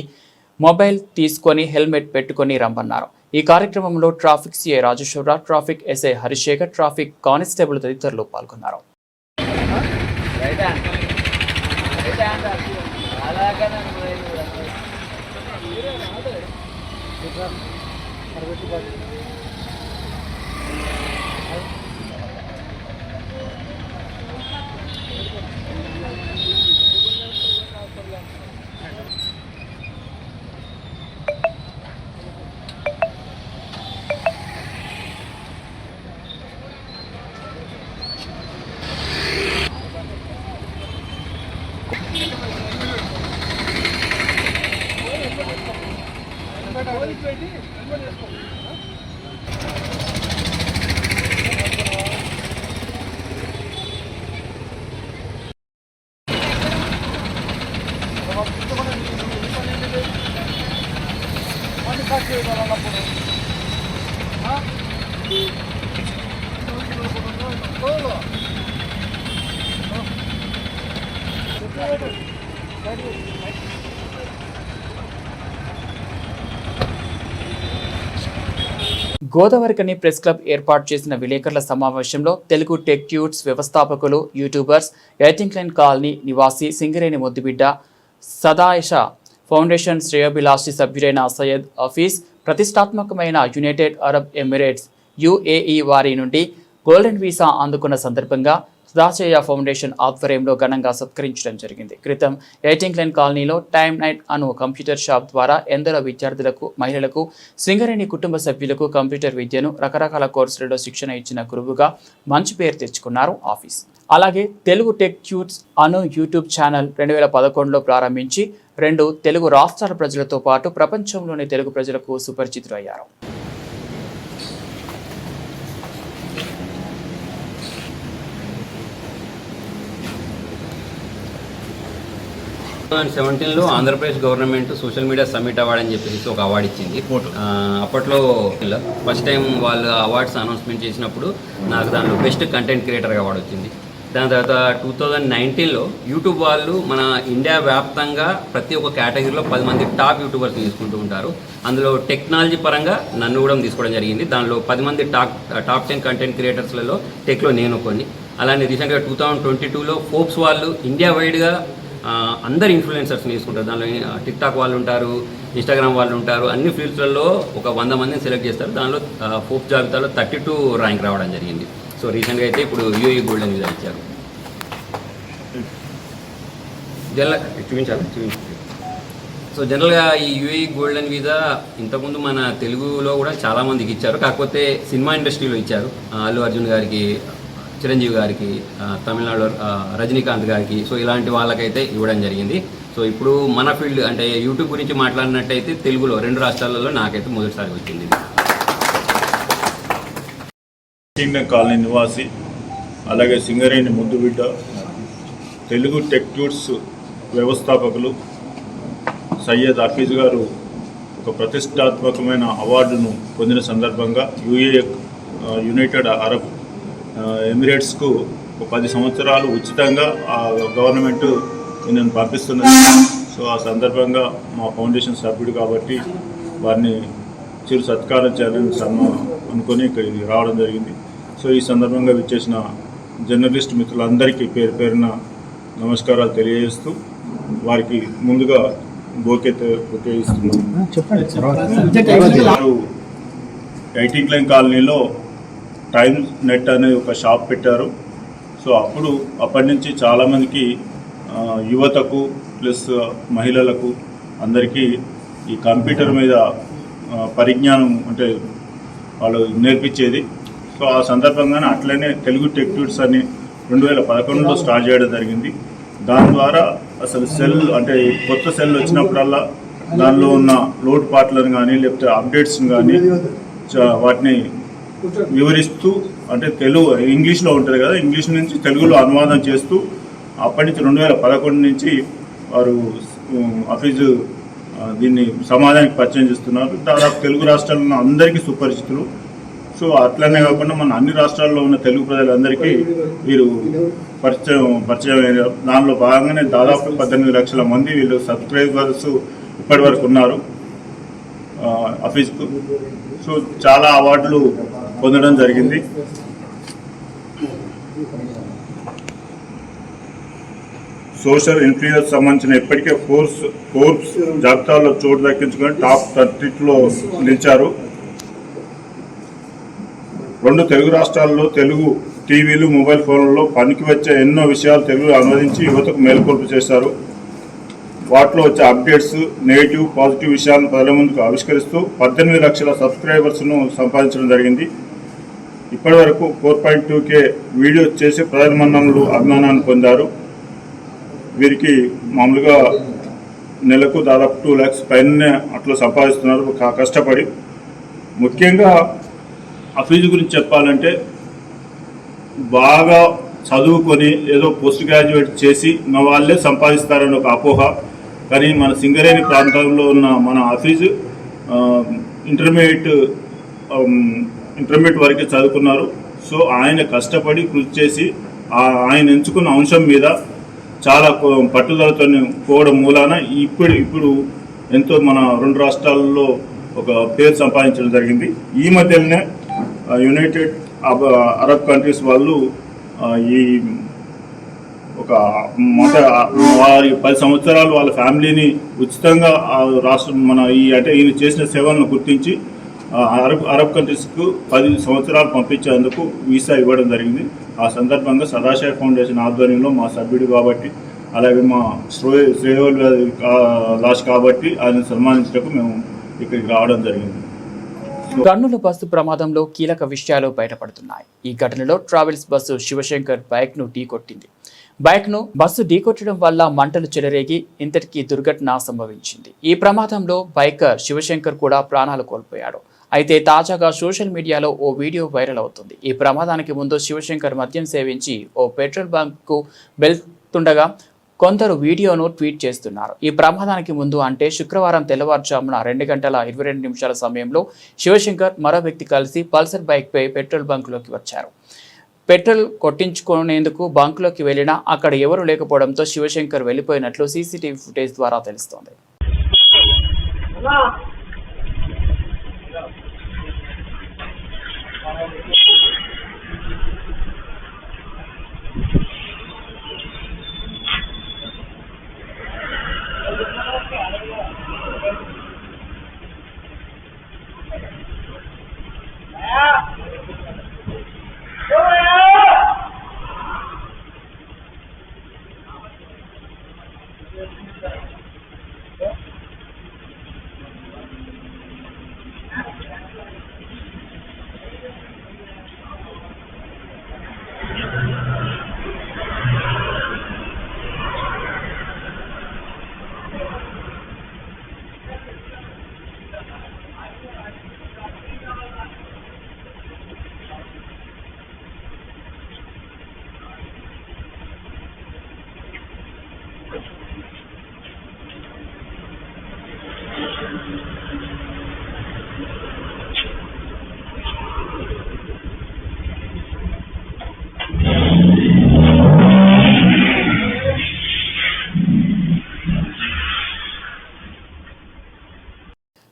మొబైల్ తీసుకొని హెల్మెట్ పెట్టుకొని రమ్మన్నారు. ఈ కార్యక్రమంలో traffic CI Rajeshwararao, traffic SI Harishekar, traffic constable తదితరులు పాల్గొన్నారు. గోదావరికని ప్రెస్ క్లబ్ ఏర్పాటు చేసిన విలేకరుల సమావేశంలో తెలుగు టెక్ ట్యూట్స్ వ్యవస్థాపకులు యూట్యూబర్స్ ఎయిటింగ్లైన్ కాలనీ నివాసి సింగరేణి ముద్దుబిడ్డ సదాయిష ఫౌండేషన్ శ్రేయోభిలాషి సభ్యుడైన సయ్యద్ హఫీజ్ ప్రతిష్టాత్మకమైన యునైటెడ్ అరబ్ ఎమిరేట్స్ UAE వారి నుండి గోల్డెన్ వీసా అందుకున్న సందర్భంగా సదాశయ ఫౌండేషన్ ఆధ్వర్యంలో ఘనంగా సత్కరించడం జరిగింది. క్రితం ఎయిటింగ్లైన్ కాలనీలో టైమ్ నైట్ అను కంప్యూటర్ షాప్ ద్వారా ఎందరో విద్యార్థులకు, మహిళలకు, సింగరేణి కుటుంబ సభ్యులకు కంప్యూటర్ విద్యను రకరకాల కోర్సులలో శిక్షణ ఇచ్చిన గురువుగా మంచి పేరు తెచ్చుకున్నారు ఆఫీస్. అలాగే తెలుగు టెక్ ట్యూట్స్ అను యూట్యూబ్ ఛానల్ 2011లో ప్రారంభించి 2 తెలుగు రాష్ట్రాల ప్రజలతో పాటు ప్రపంచంలోని తెలుగు ప్రజలకు సుపరిచితులయ్యారు. 2017లో Andhra Pradesh government social media summit award అని చెప్పేసి ఒక అవార్డు ఇచ్చింది. అప్పట్లో ఫస్ట్ టైం వాళ్ళు అవార్డ్స్ అనౌన్స్మెంట్ చేసినప్పుడు నాకు దాంట్లో బెస్ట్ కంటెంట్ క్రియేటర్ అవార్డు వచ్చింది. దాని తర్వాత 2019లో యూట్యూబ్ వాళ్ళు మన ఇండియా వ్యాప్తంగా ప్రతి ఒక్క కేటగిరీలో 10 మంది టాప్ యూట్యూబర్స్ తీసుకుంటూ ఉంటారు. అందులో టెక్నాలజీ పరంగా నన్ను కూడా తీసుకోవడం జరిగింది. దానిలో 10 మంది టాప్ 10 కంటెంట్ క్రియేటర్స్లలో టెక్లో నేను కొన్ని. అలానే రీసెంట్గా 2022లో ఫోర్బ్స్ వాళ్ళు ఇండియా వైడ్గా అందరు ఇన్ఫ్లుయెన్సర్స్ని తీసుకుంటారు. దానిలో టిక్టాక్ వాళ్ళు ఉంటారు, ఇన్స్టాగ్రామ్ వాళ్ళు ఉంటారు. అన్ని ఫీల్డ్స్లలో ఒక 100 మందిని సెలెక్ట్ చేస్తారు. దానిలో ఫోర్బ్స్ జాబితాలో 32 ర్యాంక్ రావడం జరిగింది. సో రీసెంట్గా అయితే ఇప్పుడు UAE గోల్డెన్ వీసా ఇచ్చారు. సో జనరల్గా ఈ UAE గోల్డెన్ వీసా ఇంతకుముందు మన తెలుగులో కూడా చాలామందికి ఇచ్చారు. కాకపోతే సినిమా ఇండస్ట్రీలో ఇచ్చారు. అల్లు అర్జున్ గారికి, చిరంజీవి గారికి, తమిళనాడు రజనీకాంత్ గారికి, సో ఇలాంటి వాళ్ళకైతే ఇవ్వడం జరిగింది. సో ఇప్పుడు మన ఫీల్డ్ అంటే యూట్యూబ్ గురించి మాట్లాడినట్టయితే తెలుగులో 2 రాష్ట్రాలలో నాకైతే మొదటిసారి వచ్చింది. కాలనీ నివాసి, అలాగే సింగరేణి ముద్దుబిడ్డ, తెలుగు టెక్ ట్యూట్స్ వ్యవస్థాపకులు సయ్యద్ హఫీజ్ గారు ఒక ప్రతిష్టాత్మకమైన అవార్డును పొందిన సందర్భంగా యునైటెడ్ అరబ్ ఎమిరేట్స్కు 10 సంవత్సరాలు ఉచితంగా గవర్నమెంట్ నేను పంపిస్తున్నది. సో ఆ సందర్భంగా మా ఫౌండేషన్ సభ్యుడు కాబట్టి వారిని చిరు సత్కారం చేయాలని అనుకొని ఇక్కడికి రావడం జరిగింది. సో ఈ సందర్భంగా విచ్చేసిన జర్నలిస్ట్ మిత్రులందరికీ పేరు పేరున నమస్కారాలు తెలియజేస్తూ వారికి ముందుగా బొకే ఇస్తున్నాను. ఎయిటింగ్లైన్ కాలనీలో టైమ్ నెట్ అనే ఒక షాప్ పెట్టారు. సో అప్పటి నుంచి చాలామందికి యువతకు ప్లస్ మహిళలకు అందరికీ ఈ కంప్యూటర్ మీద పరిజ్ఞానం అంటే వాళ్ళు నేర్పించేది. సో ఆ సందర్భంగానే అట్లనే తెలుగు టెక్ ట్యూట్స్ అని 2011లో స్టార్ట్ చేయడం జరిగింది. దాని ద్వారా అసలు సెల్ అంటే కొత్త సెల్ వచ్చినప్పుడల్లా దానిలో ఉన్న లోడ్ పార్ట్లను కానీ లేకపోతే అప్డేట్స్ని కానీ వాటిని వివరిస్తూ అంటే ఇంగ్లీష్లో ఉంటుంది కదా, ఇంగ్లీష్ నుంచి తెలుగులో అనువాదం చేస్తూ అప్పటి నుంచి 2011 నుంచి వారు హఫీజ్ దీన్ని సమాజానికి పరిచయం చేస్తున్నారు. దాదాపు తెలుగు రాష్ట్రాల్లో అందరికీ సుపరిచితులు. సో అట్లనే కాకుండా మన అన్ని రాష్ట్రాల్లో ఉన్న తెలుగు ప్రజలందరికీ వీరు పరిచయం అయ్యారు. దానిలో భాగంగానే దాదాపు 18 లక్షల మంది వీళ్ళు సబ్స్క్రైబర్స్ ఇప్పటి వరకు ఉన్నారు హఫీజ్కు. సో చాలా అవార్డులు పొందడం జరిగింది. సోషల్ ఇన్ఫ్లుయెన్స్ సంబంధించిన ఇప్పటికే ఫోర్బ్స్ జాబితాలో చోటు దక్కించుకొని టాప్ 30లో నిలిచారు. 2 తెలుగు రాష్ట్రాల్లో తెలుగు టీవీలు, మొబైల్ ఫోన్లలో పనికి వచ్చే ఎన్నో విషయాలు తెలుగులో అనువదించి యువతకు మేలుకొల్పు చేశారు. వాటిలో వచ్చే అప్డేట్స్, నెగిటివ్, పాజిటివ్ విషయాలను ప్రజల ముందుకు ఆవిష్కరిస్తూ 18 లక్షల సబ్స్క్రైబర్స్ను సంపాదించడం జరిగింది. ఇప్పటి వరకు 4.2K వీడియో చేసి ప్రజల మన్ననలు, అభిమానాన్ని పొందారు. వీరికి మామూలుగా నెలకు దాదాపు 2 lakhs పైనే అట్లా సంపాదిస్తున్నారు కష్టపడి. ముఖ్యంగా హఫీజ్ గురించి చెప్పాలంటే బాగా చదువుకొని ఏదో పోస్ట్ గ్రాడ్యుయేట్ చేసి ఉన్న వాళ్ళే సంపాదిస్తారని ఒక అపోహ. కానీ మన సింగరేణి ప్రాంతంలో ఉన్న మన హఫీజ్ ఇంటర్మీడియట్ వరకే చదువుకున్నారు. సో ఆయన కష్టపడి కృషి చేసి ఆయన ఎంచుకున్న అంశం మీద చాలా పట్టుదలతో పోవడం మూలాన ఇప్పుడు ఎంతో మన 2 రాష్ట్రాల్లో ఒక పేరు సంపాదించడం జరిగింది. ఈ మధ్యలోనే యునైటెడ్ అరబ్ కంట్రీస్ వాళ్ళు ఈ ఒక వారి 10 సంవత్సరాలు వాళ్ళ ఫ్యామిలీని ఉచితంగా రాష్ట్రం ఈయన చేసిన సేవలను గుర్తించి అరబ్ కంట్రీస్కు 10 సంవత్సరాలు పంపించేందుకు వీసా ఇవ్వడం జరిగింది. ఆ సందర్భంగా సదాశయ ఫౌండేషన్ ఆధ్వర్యంలో మా సభ్యుడు కాబట్టి, అలాగే మా శ్రేయోల్ లాస్ట్ కాబట్టి ఆయన సన్మానించడానికి మేము ఇక్కడికి రావడం జరిగింది. కర్నూలు బస్సు ప్రమాదంలో కీలక విషయాలు బయటపడుతున్నాయి. ఈ ఘటనలో ట్రావెల్స్ బస్సు శివశంకర్ బైక్ను ఢీకొట్టింది. బస్సు ఢీకొట్టడం వల్ల మంటలు చెలరేగి ఇంతటికీ దుర్ఘటన సంభవించింది. ఈ ప్రమాదంలో బైకర్ శివశంకర్ కూడా ప్రాణాలు కోల్పోయాడు. అయితే తాజాగా సోషల్ మీడియాలో ఓ వీడియో వైరల్ అవుతుంది. ఈ ప్రమాదానికి ముందు శివశంకర్ మద్యం సేవించి ఓ పెట్రోల్ బంక్కు వెళ్తుండగా కొందరు వీడియోను ట్వీట్ చేస్తున్నారు. ఈ ప్రమాదానికి ముందు అంటే శుక్రవారం తెల్లవారుజామున 2:22 సమయంలో శివశంకర్ మరో వ్యక్తి కలిసి పల్సర్ బైక్పై పెట్రోల్ బంక్లోకి వచ్చారు. పెట్రోల్ కొట్టించుకునేందుకు బంక్లోకి వెళ్లినా అక్కడ ఎవరూ లేకపోవడంతో శివశంకర్ వెళ్లిపోయినట్లు సీసీటీవీ ఫుటేజ్ ద్వారా తెలుస్తోంది.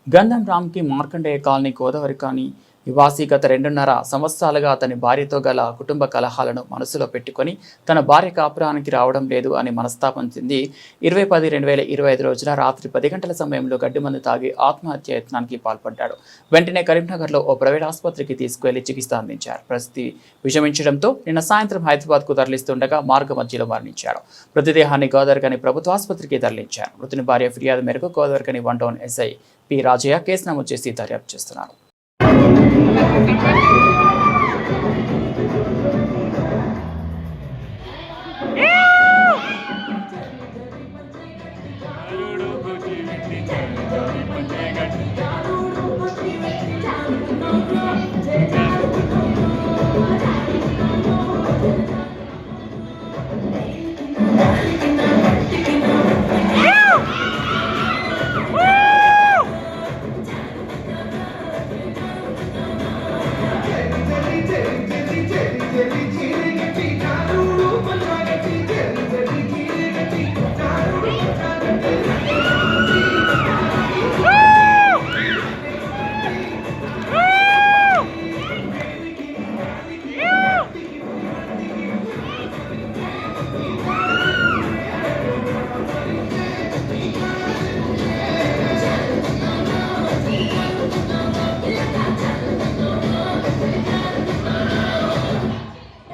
గంధం రామ్కి మార్కండేయ కాలనీ గోదావరి కాలనీ నివాసి గత 2.5 సంవత్సరాలుగా అతని భార్యతో గల కుటుంబ కలహాలను మనసులో పెట్టుకొని తన భార్య కాపురానికి రావడం లేదు అని మనస్తాపం చెంది 20/10/2025 రోజున రాత్రి 10 గంటల సమయంలో గడ్డిమందు తాగి ఆత్మహత్య యత్నానికి పాల్పడ్డాడు. వెంటనే కరీంనగర్లో ఓ ప్రైవేట్ ఆసుపత్రికి తీసుకువెళ్లి చికిత్స అందించారు. పరిస్థితి విషమించడంతో నిన్న సాయంత్రం హైదరాబాద్కు తరలిస్తుండగా మార్గ మధ్యలో మరణించాడు. మృతదేహాన్ని గోదావరికని ప్రభుత్వ ఆసుపత్రికి తరలించారు. మృతుని భార్య ఫిర్యాదు మేరకు Godavarikhani 1 town SI P Rajaiah కేసు నమోదు చేసి దర్యాప్తు చేస్తున్నారు.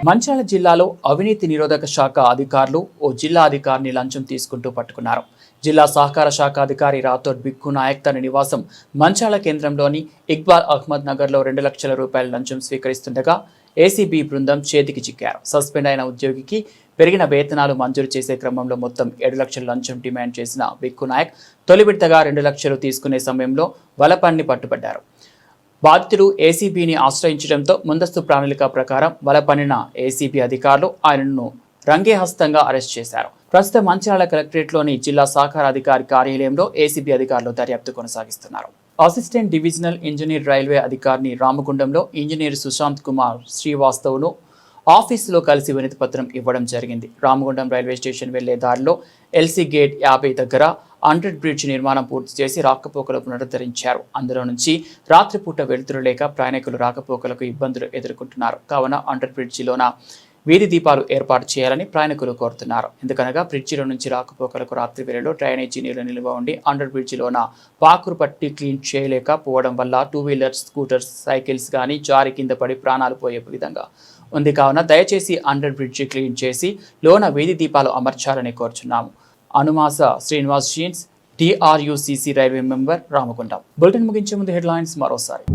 మంచిర్యాల జిల్లాలో అవినీతి నిరోధక శాఖ అధికారులు ఓ జిల్లా అధికారిని లంచం తీసుకుంటూ పట్టుకున్నారు. జిల్లా సహకార శాఖ అధికారి రాథోడ్ బిక్కు నాయక్ తన నివాసం మంచిర్యాల కేంద్రంలోని ఇక్బాల్ అహ్మద్ నగర్లో 2 లక్షల రూపాయల లంచం స్వీకరిస్తుండగా ఏసీబీ బృందం చేతికి చిక్కారు. సస్పెండ్ అయిన ఉద్యోగికి పెరిగిన వేతనాలు మంజూరు చేసే క్రమంలో మొత్తం 7 లక్షల లంచం డిమాండ్ చేసిన బిక్కు నాయక్ తొలి విడతగా 2 లక్షలు తీసుకునే సమయంలో వలపన్ని పట్టుబడ్డారు. బాధితుడు ఏసీబీని ఆశ్రయించడంతో ముందస్తు ప్రణాళిక ప్రకారం వలపన్నిన ఏసీబీ అధికారులు ఆయనను రంగేహస్తంగా అరెస్ట్ చేశారు. ప్రస్తుతం మంచిర్యాల కలెక్టరేట్లోని జిల్లా సహకార అధికారి కార్యాలయంలో ఏసీబీ అధికారులు దర్యాప్తు కొనసాగిస్తున్నారు. అసిస్టెంట్ డివిజనల్ ఇంజనీర్ రైల్వే అధికారిని రామగుండంలో ఇంజనీర్ సుశాంత్ కుమార్ శ్రీవాస్తవ్ను ఆఫీసులో కలిసి వినతి పత్రం ఇవ్వడం జరిగింది. రామగుండం రైల్వే స్టేషన్ వెళ్లే దారిలో ఎల్సీ గేట్ 50 దగ్గర 100 బ్రిడ్జ్ నిర్మాణం పూర్తి చేసి రాకపోకలు పునరుద్ధరించారు. అందులో నుంచి రాత్రిపూట వెలుతురు లేక ప్రయాణికులు రాకపోకలకు ఇబ్బందులు ఎదుర్కొంటున్నారు. కావున 100 బ్రిడ్జిలోన వీధి దీపాలు ఏర్పాటు చేయాలని ప్రయాణికులు కోరుతున్నారు. ఎందుకనగా బ్రిడ్జిలో నుంచి రాకపోకలకు రాత్రి వేళలో డ్రైనేజీ నీళ్లు నిల్వ ఉండి 100 బ్రిడ్జిలోన పాకురు పట్టి క్లీన్ చేయలేకపోవడం వల్ల 2 వీలర్స్, స్కూటర్స్, సైకిల్స్ కానీ జారి కింద పడి ప్రాణాలు పోయే విధంగా ఉంది. కావున దయచేసి 100 బ్రిడ్జి క్లీన్ చేసి లోన వీధి దీపాలు అమర్చాలని కోరుచున్నాము. అనుమాస శ్రీనివాస్ జీన్స్, TRUCC railway member, Ramagundam. Bulletin ముగించే ముందు హెడ్లైన్స్ మరోసారి.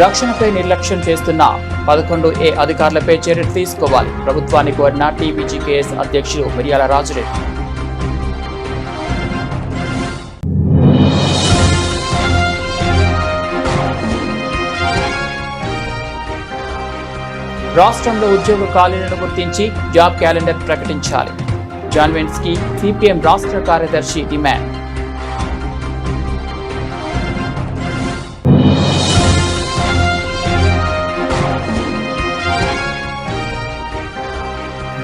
రక్షణపై నిర్లక్ష్యం చేస్తున్న 11A అధికారులపై చర్యలు తీసుకోవాలి. ప్రభుత్వాన్ని కోరిన TBGKS అధ్యక్షులు మిర్యాల రాజిరెడ్డి. రాష్ట్రంలో ఉద్యోగ ఖాళీలను గుర్తించి జాబ్ క్యాలెండర్ ప్రకటించాలి. జాన్వెన్స్కి CPM రాష్ట్ర కార్యదర్శి డిమాండ్.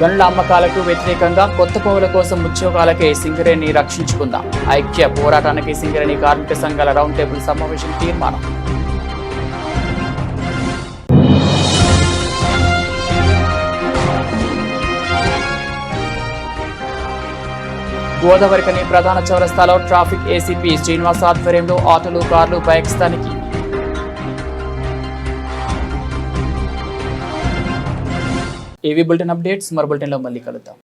గనుల అమ్మకాలకు వ్యతిరేకంగా కొత్త పౌరుల కోసం ఉద్యోగాలకే సింగరేణి రక్షించుకుందాం. ఐక్య పోరాటానికి సింగరేణి కార్మిక సంఘాల రౌండ్ టేబుల్ సమావేశం తీర్మానం. గోదావరికని ప్రధాన చౌరస్తాలో ట్రాఫిక్ ACP శ్రీనివాస్ ఆధ్వర్యంలో ఆటోలు, కార్లు, బైక్స్ తనిఖీ. ఏవి బులెటిన్ అప్డేట్స్ మరో బులెటిన్లో మళ్ళీ కలుద్దాం.